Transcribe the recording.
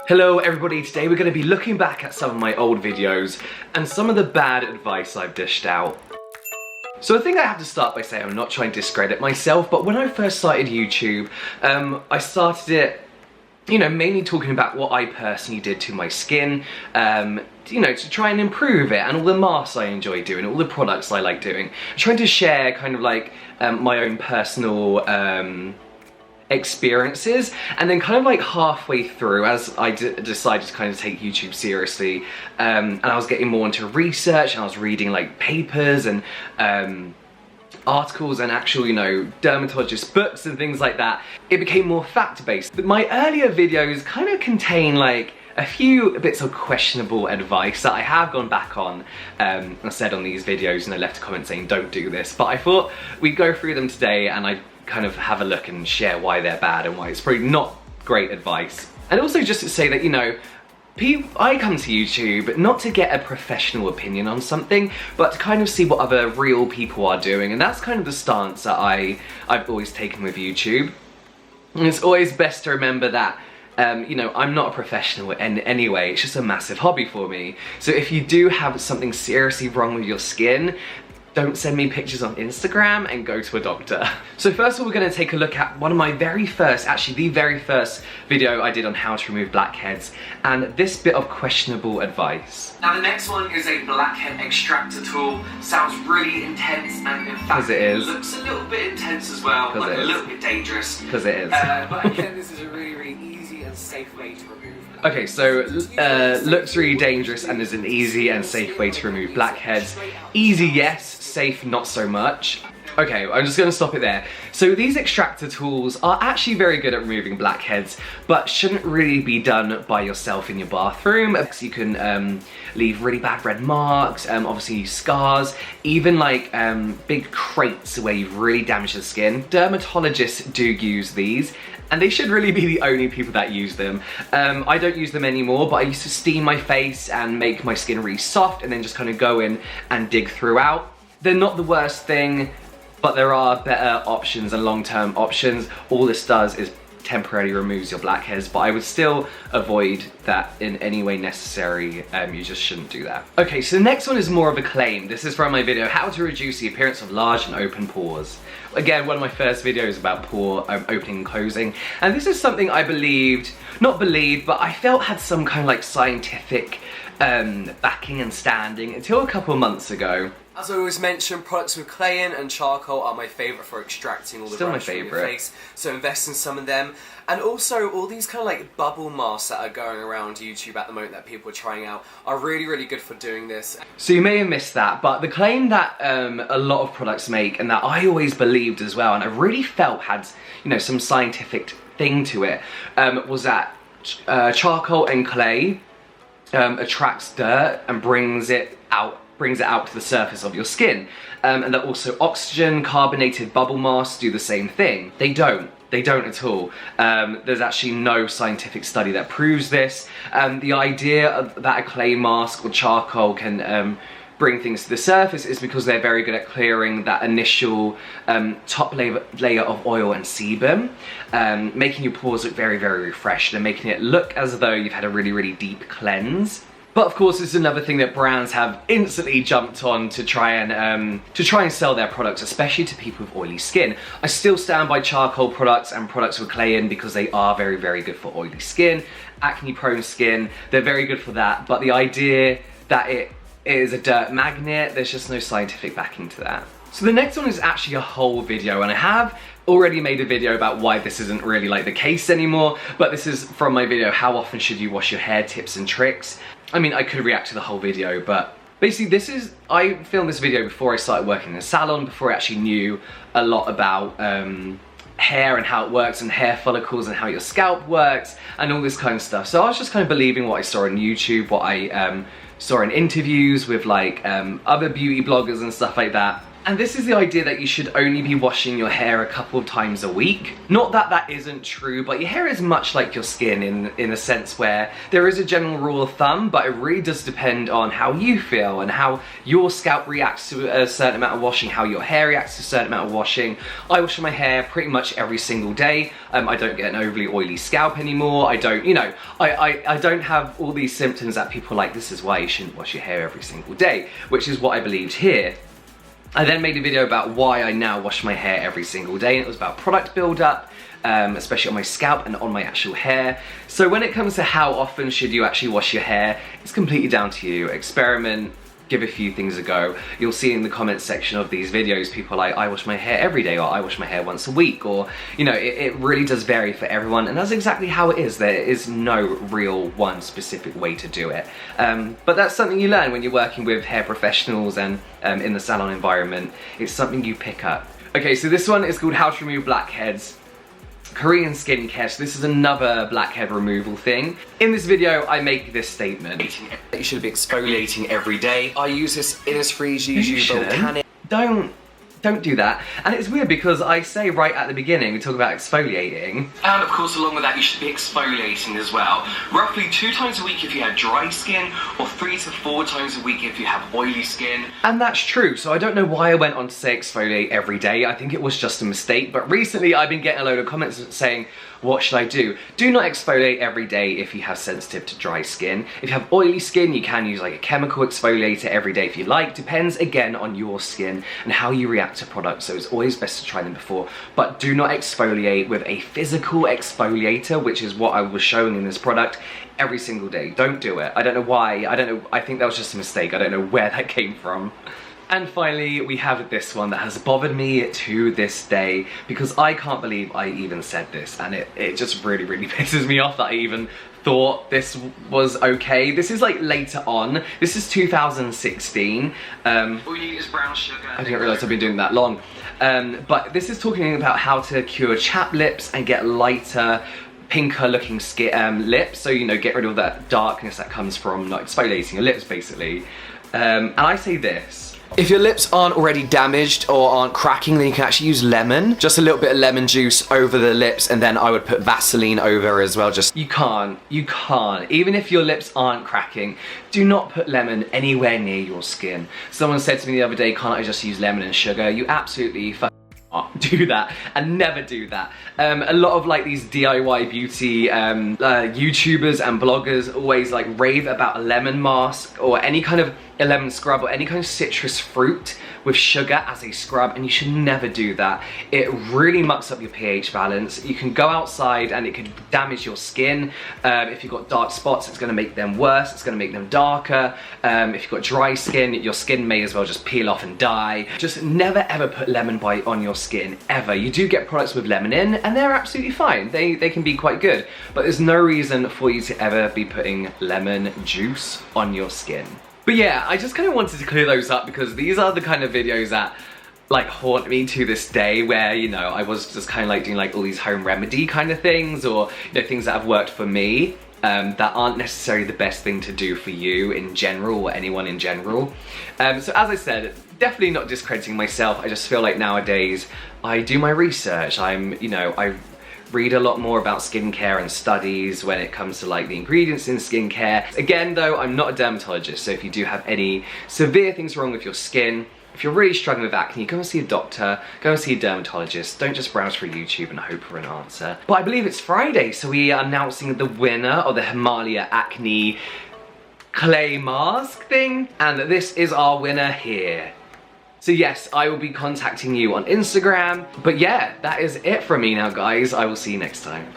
Hello everybody, today we're going to be looking back at some of my old videos and some of the bad advice I've dished out. So I think I have to start by saying I'm not trying to discredit myself, but when I first started YouTube, I started it, mainly talking about what I personally did to my skin, to try and improve it, and all the masks I enjoy doing, all the products I like doing. I'm trying to share kind of like my own personal experiences, and then kind of like halfway through, as I decided to kind of take YouTube seriously, and I was getting more into research, and I was reading like papers and articles and actual, dermatologist books and things like that, it became more fact-based. But my earlier videos kind of contain like a few bits of questionable advice that I have gone back on and said on these videos, and I left a comment saying don't do this, but I thought we'd go through them today and I kind of have a look and share why they're bad and why it's probably not great advice. And also just to say that, I come to YouTube not to get a professional opinion on something, but to kind of see what other real people are doing, and that's kind of the stance that I've always taken with YouTube. And it's always best to remember that I'm not a professional in any way, it's just a massive hobby for me. So if you do have something seriously wrong with your skin, don't send me pictures on Instagram and go to a doctor. So first of all, we're going to take a look at one of my very first, actually the very first video I did on how to remove blackheads, and this bit of questionable advice. Now the next one is a blackhead extractor tool. Sounds really intense, and in fact it looks a little bit intense as well, like a little bit dangerous. Because it is. But again, this is a really, really easy and safe way to remove. Okay, so looks really dangerous and is an easy and safe way to remove blackheads. Easy, yes. Safe, not so much. Okay, I'm just gonna stop it there. So these extractor tools are actually very good at removing blackheads, but shouldn't really be done by yourself in your bathroom, because you can leave really bad red marks, obviously scars, even like big crates where you've really damaged the skin. Dermatologists do use these, and they should really be the only people that use them. I don't use them anymore, but I used to steam my face and make my skin really soft, and then just kind of go in and dig throughout. They're not the worst thing, but there are better options and long-term options. All this does is temporarily removes your blackheads, but I would still avoid that in any way necessary. You just shouldn't do that. Okay, so the next one is more of a claim. This is from my video, how to reduce the appearance of large and open pores. Again, one of my first videos about pore opening and closing. And this is something I but I felt had some kind of like scientific backing and standing until a couple of months ago. As I always mention, products with clay in and charcoal are my favourite for extracting all the brush from your face, so invest in some of them. And also, all these kind of like bubble masks that are going around YouTube at the moment that people are trying out are really, really good for doing this. So you may have missed that, but the claim that a lot of products make, and that I always believed as well, and I really felt had, some scientific thing to it, was that charcoal and clay attracts dirt and brings it out to the surface of your skin, and that also oxygen carbonated bubble masks do the same thing. They don't at all. There's actually no scientific study that proves this. The idea that a clay mask or charcoal can bring things to the surface is because they're very good at clearing that initial top layer of oil and sebum, making your pores look very, very refreshed and making it look as though you've had a really, really deep cleanse. But of course, this is another thing that brands have instantly jumped on to try and sell their products, especially to people with oily skin. I still stand by charcoal products and products with clay in because they are very, very good for oily skin, acne-prone skin. They're very good for that. But the idea that it is a dirt magnet, there's just no scientific backing to that. So the next one is actually a whole video, and I have already made a video about why this isn't really like the case anymore, but this is from my video, how often should you wash your hair, tips and tricks. I mean, I could react to the whole video, but basically I filmed this video before I started working in a salon, before I actually knew a lot about hair and how it works, and hair follicles and how your scalp works and all this kind of stuff. So I was just kind of believing what I saw on YouTube, what I saw in interviews with like other beauty bloggers and stuff like that. And this is the idea that you should only be washing your hair a couple of times a week. Not that that isn't true, but your hair is much like your skin in a sense where there is a general rule of thumb, but it really does depend on how you feel and how your scalp reacts to a certain amount of washing, how your hair reacts to a certain amount of washing. I wash my hair pretty much every single day. I don't get an overly oily scalp anymore. I don't, you know, I don't have all these symptoms that people are like, this is why you shouldn't wash your hair every single day, which is what I believed here. I then made a video about why I now wash my hair every single day, and it was about product buildup, especially on my scalp and on my actual hair. So when it comes to how often should you actually wash your hair, it's completely down to you. Experiment, give a few things a go. You'll see in the comments section of these videos, people are like, I wash my hair every day, or I wash my hair once a week, or, you know, it really does vary for everyone, and that's exactly how it is. There is no real one specific way to do it. But that's something you learn when you're working with hair professionals and in the salon environment. It's something you pick up. Okay, so this one is called How to Remove Blackheads. Korean skincare, so this is another blackhead removal thing. In this video, I make this statement. You should be exfoliating every day. I use this Innisfree Juju Volcanic. Don't do that. And it's weird because I say right at the beginning, we talk about exfoliating. And of course, along with that, you should be exfoliating as well. Roughly 2 times a week if you have dry skin, or 3 to 4 times a week if you have oily skin. And that's true, so I don't know why I went on to say exfoliate every day. I think it was just a mistake, but recently I've been getting a load of comments saying, what should I do? Do not exfoliate every day if you have sensitive to dry skin. If you have oily skin, you can use like a chemical exfoliator every day if you like. Depends again on your skin and how you react to products, so it's always best to try them before. But do not exfoliate with a physical exfoliator, which is what I was showing in this product, every single day. Don't do it. I don't know why. I don't know. I think that was just a mistake. I don't know where that came from. And finally, we have this one that has bothered me to this day because I can't believe I even said this, and it just really, really pisses me off that I even thought this was okay. This is like later on. This is 2016. All you need is brown sugar. I didn't realise I've been doing that long. But this is talking about how to cure chapped lips and get lighter, pinker looking skin, lips. So, you know, get rid of that darkness that comes from not exfoliating your lips, basically. And I say this. If your lips aren't already damaged or aren't cracking, then you can actually use lemon. Just a little bit of lemon juice over the lips, and then I would put Vaseline over as well. Just, you can't. Even if your lips aren't cracking, do not put lemon anywhere near your skin. Someone said to me the other day, can't I just use lemon and sugar? You absolutely do that, and never do that. A lot of like these DIY beauty YouTubers and bloggers always like rave about a lemon mask or any kind of a lemon scrub or any kind of citrus fruit with sugar as a scrub, and you should never do that. It really mucks up your pH balance. You can go outside and it could damage your skin. If you've got dark spots, it's gonna make them worse, it's gonna make them darker. If you've got dry skin, your skin may as well just peel off and die. Just never ever put lemon bite on your skin, ever. You do get products with lemon in, and they're absolutely fine. They can be quite good, but there's no reason for you to ever be putting lemon juice on your skin. But yeah, I just kind of wanted to clear those up because these are the kind of videos that like haunt me to this day, where, you know, I was just kind of like doing like all these home remedy kind of things, or, you know, things that have worked for me that aren't necessarily the best thing to do for you in general, or anyone in general. So as I said, definitely not discrediting myself. I just feel like nowadays I do my research. I read a lot more about skincare and studies when it comes to like the ingredients in skincare. Again though, I'm not a dermatologist, so if you do have any severe things wrong with your skin, if you're really struggling with acne, go and see a doctor, go and see a dermatologist. Don't just browse through YouTube and hope for an answer. But I believe it's Friday, so we are announcing the winner of the Himalaya Acne Clay Mask thing, and this is our winner here. So yes, I will be contacting you on Instagram. But yeah, that is it from me now, guys. I will see you next time.